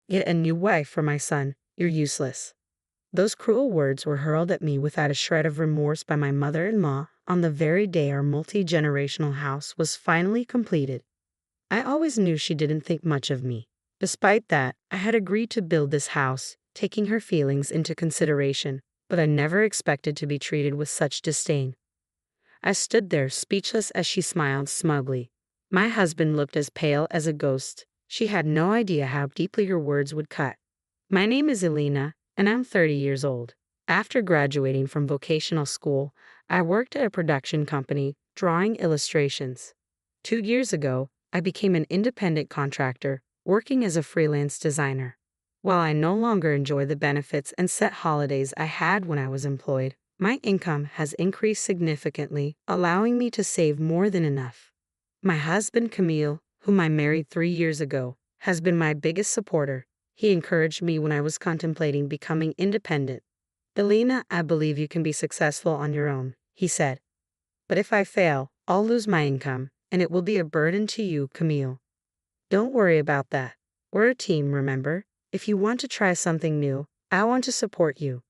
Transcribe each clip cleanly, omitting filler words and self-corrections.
Get a new wife for my son. You're useless." Those cruel words were hurled at me without a shred of remorse by my mother-in-law on the very day our multi-generational house was finally completed. I always knew she didn't think much of me. Despite that, I had agreed to build this house, taking her feelings into consideration, but I never expected to be treated with such disdain. I stood there speechless as she smiled smugly. My husband looked as pale as a ghost. She had no idea how deeply her words would cut. "My name is Elena, and I'm 30 years old. After graduating from vocational school, I worked at a production company, drawing illustrations. 2 years ago, I became an independent contractor, working as a freelance designer. While I no longer enjoy the benefits and set holidays I had when I was employed, my income has increased significantly, allowing me to save more than enough. My husband Camille, whom I married 3 years ago, has been my biggest supporter. He encouraged me when I was contemplating becoming independent. 'Elena, I believe you can be successful on your own,' he said. 'But if I fail, I'll lose my income, and it will be a burden to you, Camille. Don't worry about that. We're a team, remember? If you want to try something new, I want to support you.'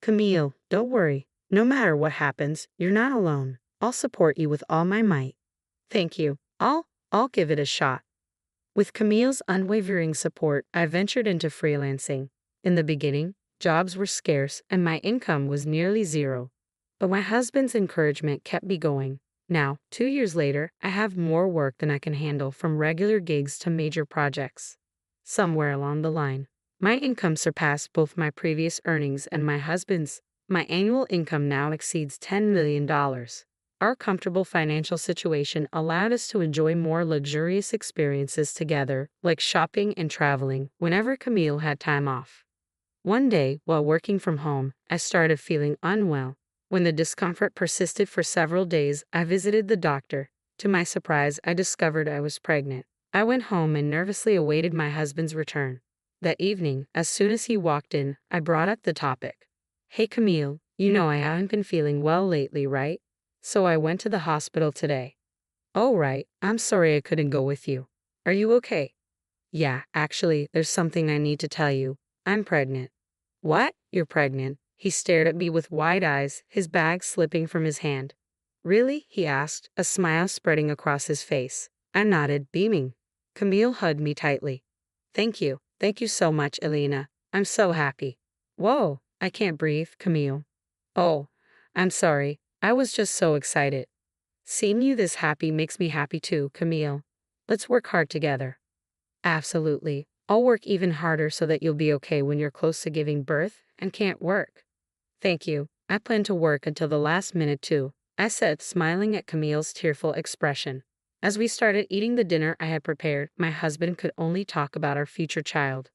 'Camille, don't worry. No matter what happens, you're not alone. I'll support you with all my might.' 'Thank you. I'll give it a shot.' With Camille's unwavering support, I ventured into freelancing. In the beginning, jobs were scarce and my income was nearly zero. But my husband's encouragement kept me going. Now, 2 years later, I have more work than I can handle, from regular gigs to major projects. Somewhere along the line, my income surpassed both my previous earnings and my husband's. My annual income now exceeds $10 million. Our comfortable financial situation allowed us to enjoy more luxurious experiences together, like shopping and traveling, whenever Camille had time off. One day, while working from home, I started feeling unwell. When the discomfort persisted for several days, I visited the doctor. To my surprise, I discovered I was pregnant. I went home and nervously awaited my husband's return. That evening, as soon as he walked in, I brought up the topic. "Hey Camille, you know I haven't been feeling well lately, right? So I went to the hospital today." "Oh right, I'm sorry I couldn't go with you. Are you okay?" "Yeah, actually, there's something I need to tell you. I'm pregnant." "What? You're pregnant?" He stared at me with wide eyes, his bag slipping from his hand. "Really?" he asked, a smile spreading across his face. I nodded, beaming. Camille hugged me tightly. Thank you so much, Elena. I'm so happy." "Whoa, I can't breathe, Camille." "Oh, I'm sorry. I was just so excited." "Seeing you this happy makes me happy too, Camille. Let's work hard together." "Absolutely. I'll work even harder so that you'll be okay when you're close to giving birth and can't work." "Thank you. I plan to work until the last minute too," I said, smiling at Camille's tearful expression. As we started eating the dinner I had prepared, my husband could only talk about our future child.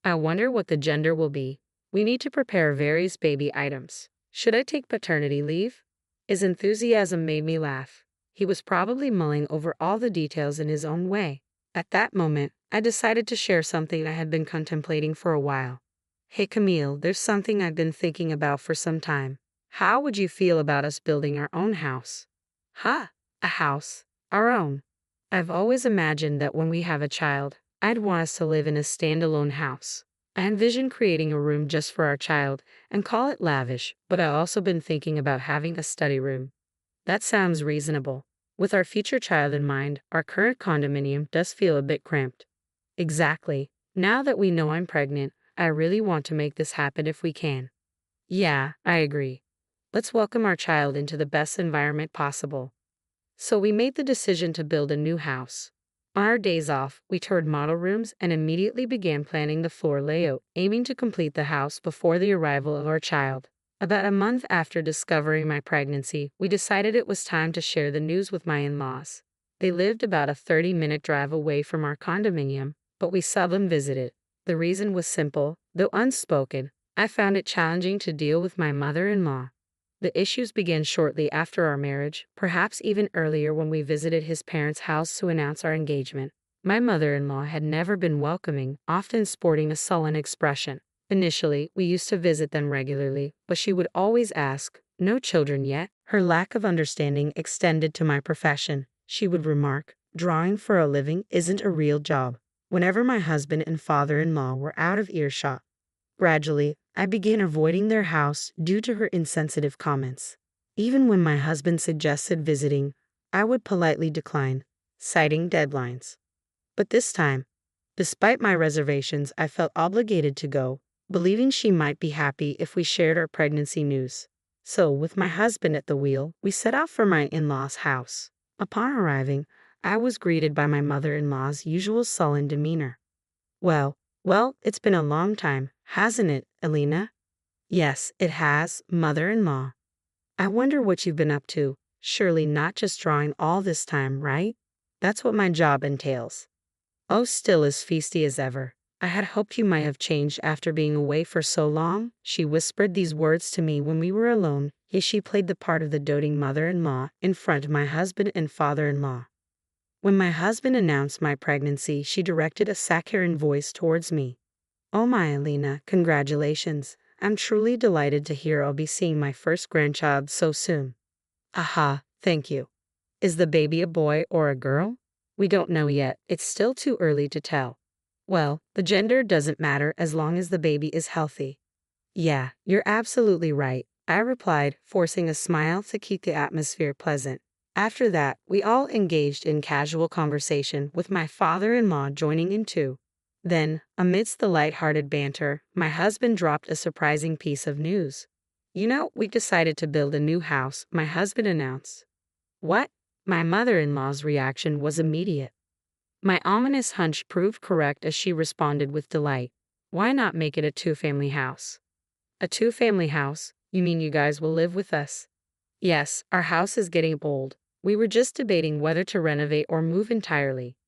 "I wonder what the gender will be. We need to prepare various baby items. Should I take paternity leave?" His enthusiasm made me laugh. He was probably mulling over all the details in his own way. At that moment, I decided to share something I had been contemplating for a while. "Hey Camille, there's something I've been thinking about for some time. How would you feel about us building our own house?" "Huh? A house? Our own?" "I've always imagined that when we have a child, I'd want us to live in a standalone house. I envision creating a room just for our child and call it lavish, but I've also been thinking about having a study room." "That sounds reasonable. With our future child in mind, our current condominium does feel a bit cramped." "Exactly. Now that we know I'm pregnant, I really want to make this happen if we can." "Yeah, I agree. Let's welcome our child into the best environment possible." So we made the decision to build a new house. On our days off, we toured model rooms and immediately began planning the floor layout, aiming to complete the house before the arrival of our child. About a month after discovering my pregnancy, we decided it was time to share the news with my in-laws. They lived about a 30-minute drive away from our condominium, but we seldom visited. The reason was simple, though unspoken. I found it challenging to deal with my mother-in-law. The issues began shortly after our marriage, perhaps even earlier when we visited his parents' house to announce our engagement. My mother-in-law had never been welcoming, often sporting a sullen expression. Initially, we used to visit them regularly, but she would always ask, "No children yet?" Her lack of understanding extended to my profession. She would remark, "Drawing for a living isn't a real job." whenever my husband and father-in-law were out of earshot. Gradually, I began avoiding their house due to her insensitive comments. Even when my husband suggested visiting, I would politely decline, citing deadlines. But this time, despite my reservations, I felt obligated to go, believing she might be happy if we shared our pregnancy news. So, with my husband at the wheel, we set out for my in-laws' house. Upon arriving, I was greeted by my mother-in-law's usual sullen demeanor. Well, it's been a long time, hasn't it, Elena? Yes, it has, mother-in-law. I wonder what you've been up to. Surely not just drawing all this time, right? That's what my job entails. Oh, still as feisty as ever. I had hoped you might have changed after being away for so long. She whispered these words to me when we were alone, yet she played the part of the doting mother-in-law in front of my husband and father-in-law. When my husband announced my pregnancy, she directed a saccharine voice towards me. Oh my Elena, congratulations. I'm truly delighted to hear I'll be seeing my first grandchild so soon. Aha, thank you. Is the baby a boy or a girl? We don't know yet, it's still too early to tell. Well, the gender doesn't matter as long as the baby is healthy. Yeah, you're absolutely right, I replied, forcing a smile to keep the atmosphere pleasant. After that, we all engaged in casual conversation, with my father-in-law joining in too. Then, amidst the light-hearted banter, my husband dropped a surprising piece of news. You know, we decided to build a new house, my husband announced. What? My mother-in-law's reaction was immediate. My ominous hunch proved correct as she responded with delight. Why not make it a two-family house? A two-family house? You mean you guys will live with us? Yes, our house is getting old. We were just debating whether to renovate or move entirely.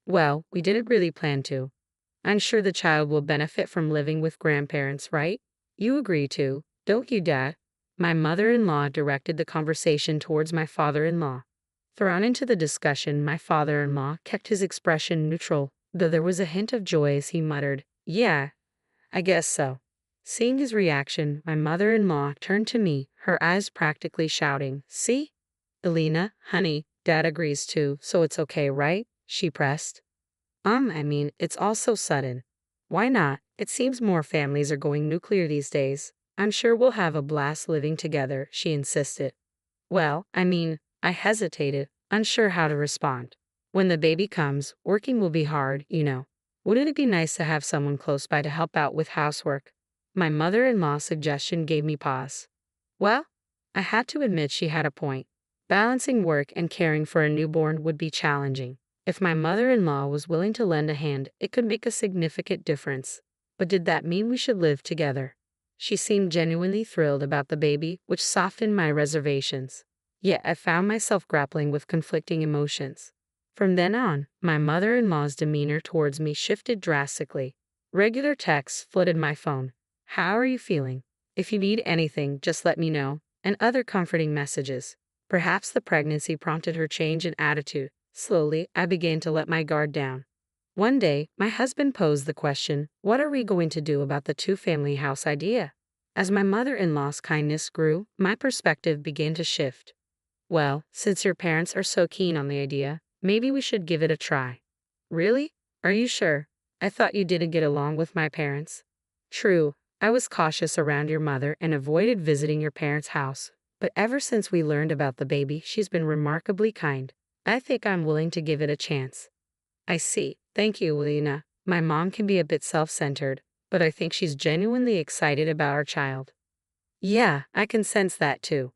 Well, we didn't really plan to. I'm sure the child will benefit from living with grandparents, right? You agree too, don't you, Dad? My mother-in-law directed the conversation towards my father-in-law. Thrown into the discussion, my father-in-law kept his expression neutral, though there was a hint of joy as he muttered, Yeah, I guess so. Seeing his reaction, my mother-in-law turned to me, her eyes practically shouting, See? Elena, honey, Dad agrees too, so it's okay, right? She pressed. It's all so sudden. Why not? It seems more families are going nuclear these days. I'm sure we'll have a blast living together, she insisted. I hesitated, unsure how to respond. When the baby comes, working will be hard, you know. Wouldn't it be nice to have someone close by to help out with housework? My mother-in-law's suggestion gave me pause. Well, I had to admit she had a point. Balancing work and caring for a newborn would be challenging. If my mother-in-law was willing to lend a hand, it could make a significant difference. But did that mean we should live together? She seemed genuinely thrilled about the baby, which softened my reservations. Yet I found myself grappling with conflicting emotions. From then on, my mother-in-law's demeanor towards me shifted drastically. Regular texts flooded my phone. How are you feeling? If you need anything, just let me know. And other comforting messages. Perhaps the pregnancy prompted her change in attitude. Slowly, I began to let my guard down. One day, my husband posed the question, what are we going to do about the two-family house idea? As my mother-in-law's kindness grew, my perspective began to shift. Well, since your parents are so keen on the idea, maybe we should give it a try. Really? Are you sure? I thought you didn't get along with my parents. True, I was cautious around your mother and avoided visiting your parents' house, but ever since we learned about the baby, she's been remarkably kind. I think I'm willing to give it a chance. I see. Thank you, Elena. My mom can be a bit self-centered, but I think she's genuinely excited about our child. Yeah, I can sense that too.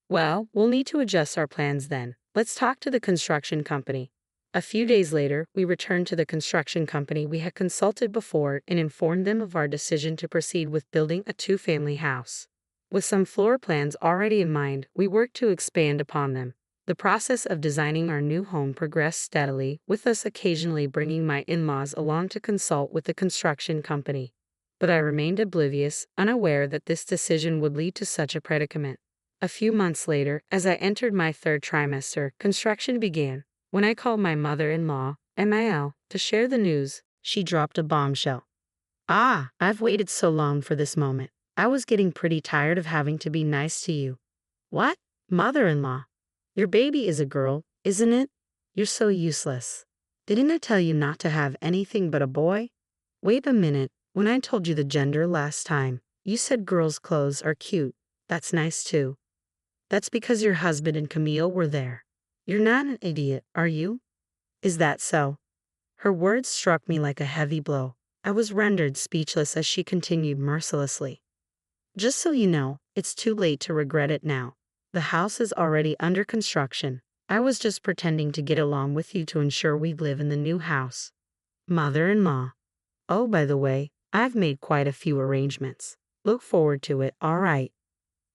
Well, we'll need to adjust our plans then. Let's talk to the construction company. A few days later, we returned to the construction company we had consulted before and informed them of our decision to proceed with building a two-family house. With some floor plans already in mind, we worked to expand upon them. The process of designing our new home progressed steadily, with us occasionally bringing my in-laws along to consult with the construction company. But I remained oblivious, unaware that this decision would lead to such a predicament. A few months later, as I entered my third trimester, construction began. When I called my mother-in-law, Mil, to share the news, she dropped a bombshell. I've waited so long for this moment. I was getting pretty tired of having to be nice to you. What? Mother-in-law? Your baby is a girl, isn't it? You're so useless. Didn't I tell you not to have anything but a boy? Wait a minute, when I told you the gender last time, you said girls' clothes are cute. That's nice too. That's because your husband and Camille were there. You're not an idiot, are you? Is that so? Her words struck me like a heavy blow. I was rendered speechless as she continued mercilessly. Just so you know, it's too late to regret it now. The house is already under construction. I was just pretending to get along with you to ensure we live in the new house. Mother-in-law. Oh, by the way, I've made quite a few arrangements. Look forward to it, all right.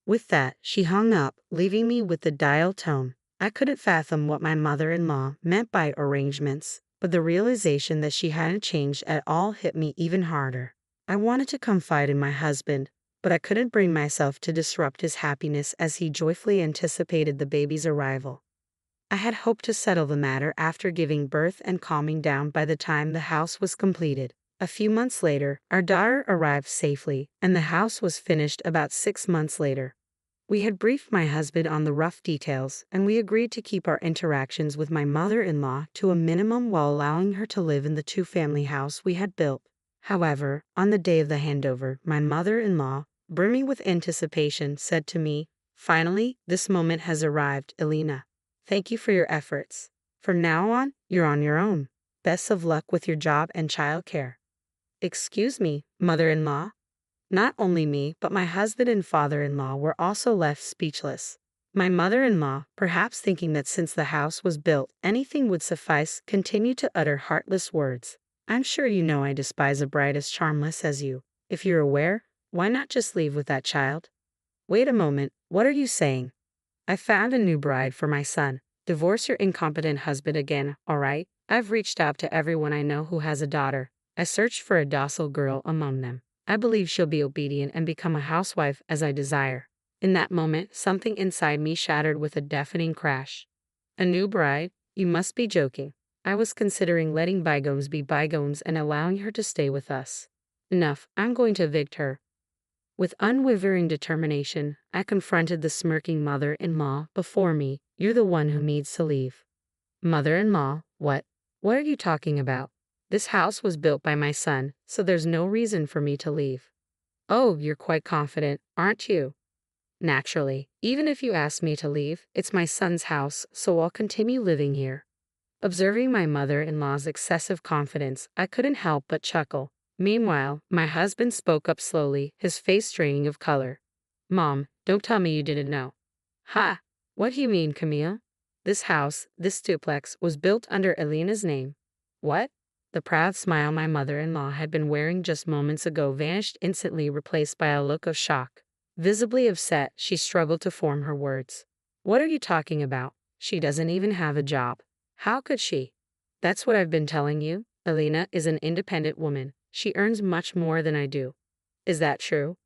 With that, she hung up, leaving me with the dial tone. I couldn't fathom what my mother-in-law meant by arrangements, but the realization that she hadn't changed at all hit me even harder. I wanted to confide in my husband, but I couldn't bring myself to disrupt his happiness as he joyfully anticipated the baby's arrival. I had hoped to settle the matter after giving birth and calming down by the time the house was completed. A few months later, our daughter arrived safely, and the house was finished about 6 months later. We had briefed my husband on the rough details, and we agreed to keep our interactions with my mother-in-law to a minimum while allowing her to live in the two-family house we had built. However, on the day of the handover, my mother-in-law, brimming with anticipation, said to me, "Finally, this moment has arrived, Elena. Thank you for your efforts. From now on, you're on your own. Best of luck with your job and childcare." Excuse me, mother-in-law? Not only me, but my husband and father-in-law were also left speechless. My mother-in-law, perhaps thinking that since the house was built, anything would suffice, continued to utter heartless words. "I'm sure you know I despise a bride as charmless as you. If you're aware, why not just leave with that child?" Wait a moment, what are you saying? I found a new bride for my son. Divorce your incompetent husband again, all right? I've reached out to everyone I know who has a daughter. I searched for a docile girl among them. I believe she'll be obedient and become a housewife as I desire. In that moment, something inside me shattered with a deafening crash. A new bride? You must be joking. I was considering letting bygones be bygones and allowing her to stay with us. Enough, I'm going to evict her. With unwavering determination, I confronted the smirking mother-in-law before me. "You're the one who needs to leave." Mother-in-law, what? What are you talking about? This house was built by my son, so there's no reason for me to leave. Oh, you're quite confident, aren't you? Naturally, even if you ask me to leave, it's my son's house, so I'll continue living here. Observing my mother-in-law's excessive confidence, I couldn't help but chuckle. Meanwhile, my husband spoke up slowly, his face draining of color. "Mom, don't tell me you didn't know." "Ha! What do you mean, Camille? This house, this duplex, was built under Elena's name." "What?" The proud smile my mother-in-law had been wearing just moments ago vanished instantly, replaced by a look of shock. Visibly upset, she struggled to form her words. "What are you talking about? She doesn't even have a job. How could she?" "That's what I've been telling you. Elena is an independent woman. She earns much more than I do." "Is that true?"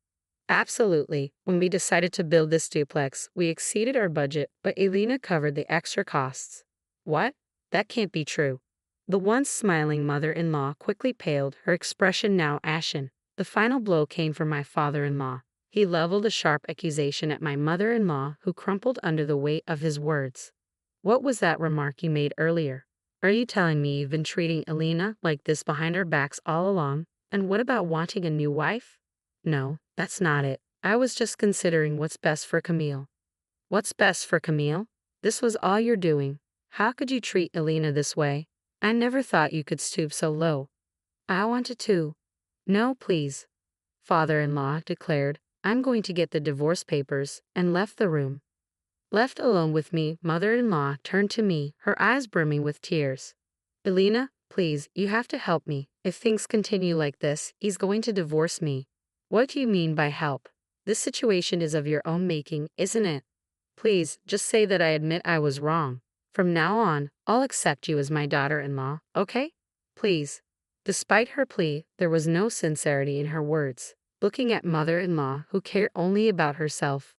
"Absolutely. When we decided to build this duplex, we exceeded our budget, but Elena covered the extra costs." "What? That can't be true." The once smiling mother-in-law quickly paled, her expression now ashen. The final blow came from my father-in-law. He leveled a sharp accusation at my mother-in-law, who crumpled under the weight of his words. "What was that remark you made earlier? Are you telling me you've been treating Elena like this behind our backs all along? And what about wanting a new wife?" "No, that's not it. I was just considering what's best for Camille." "What's best for Camille? This was all you're doing. How could you treat Elena this way? I never thought you could stoop so low." "I wanted to." "No, please," father-in-law declared. "I'm going to get the divorce papers," and left the room. Left alone with me, mother-in-law turned to me, her eyes brimming with tears. "Elena, please, you have to help me. If things continue like this, he's going to divorce me." "What do you mean by help? This situation is of your own making, isn't it? Please, just say that I admit I was wrong. From now on, I'll accept you as my daughter-in-law, okay? Please." Despite her plea, there was no sincerity in her words. Looking at mother-in-law who cared only about herself,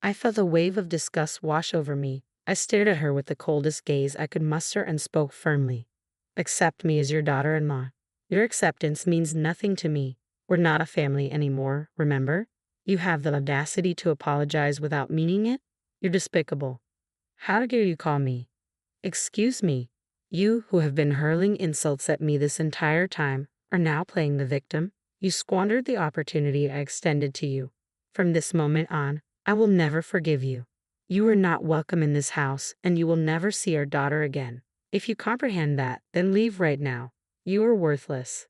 I felt a wave of disgust wash over me. I stared at her with the coldest gaze I could muster and spoke firmly. "Accept me as your daughter-in-law. Your acceptance means nothing to me. We're not a family anymore, remember? You have the audacity to apologize without meaning it? You're despicable. How dare you call me?" "Excuse me." You, who have been hurling insults at me this entire time, are now playing the victim. You squandered the opportunity I extended to you. From this moment on, I will never forgive you. You are not welcome in this house, and you will never see our daughter again. If you comprehend that, then leave right now. You are worthless.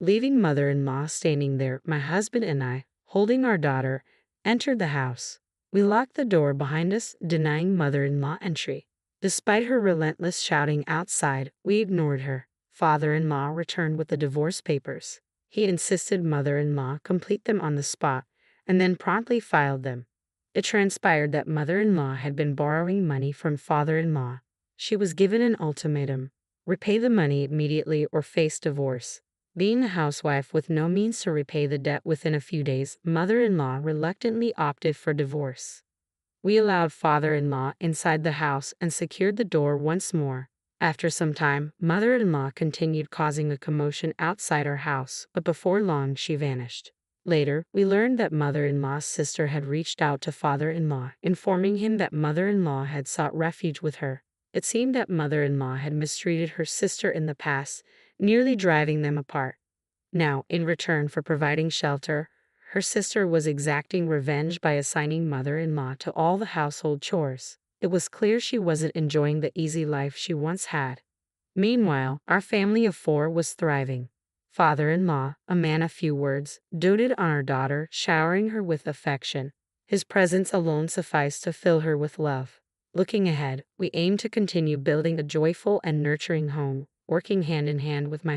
Leaving mother-in-law standing there, my husband and I, holding our daughter, entered the house. We locked the door behind us, denying mother-in-law entry. Despite her relentless shouting outside, we ignored her. Father-in-law returned with the divorce papers. He insisted mother-in-law complete them on the spot, and then promptly filed them. It transpired that mother-in-law had been borrowing money from father-in-law. She was given an ultimatum: repay the money immediately or face divorce. Being a housewife with no means to repay the debt within a few days, mother-in-law reluctantly opted for divorce. We allowed father-in-law inside the house and secured the door once more. After some time, mother-in-law continued causing a commotion outside our house, but before long she vanished. Later, we learned that mother-in-law's sister had reached out to father-in-law, informing him that mother-in-law had sought refuge with her. It seemed that mother-in-law had mistreated her sister in the past, nearly driving them apart. Now, in return for providing shelter, her sister was exacting revenge by assigning mother-in-law to all the household chores. It was clear she wasn't enjoying the easy life she once had. Meanwhile, our family of 4 was thriving. Father-in-law, a man of few words, doted on our daughter, showering her with affection. His presence alone sufficed to fill her with love. Looking ahead, we aim to continue building a joyful and nurturing home, working hand in hand with my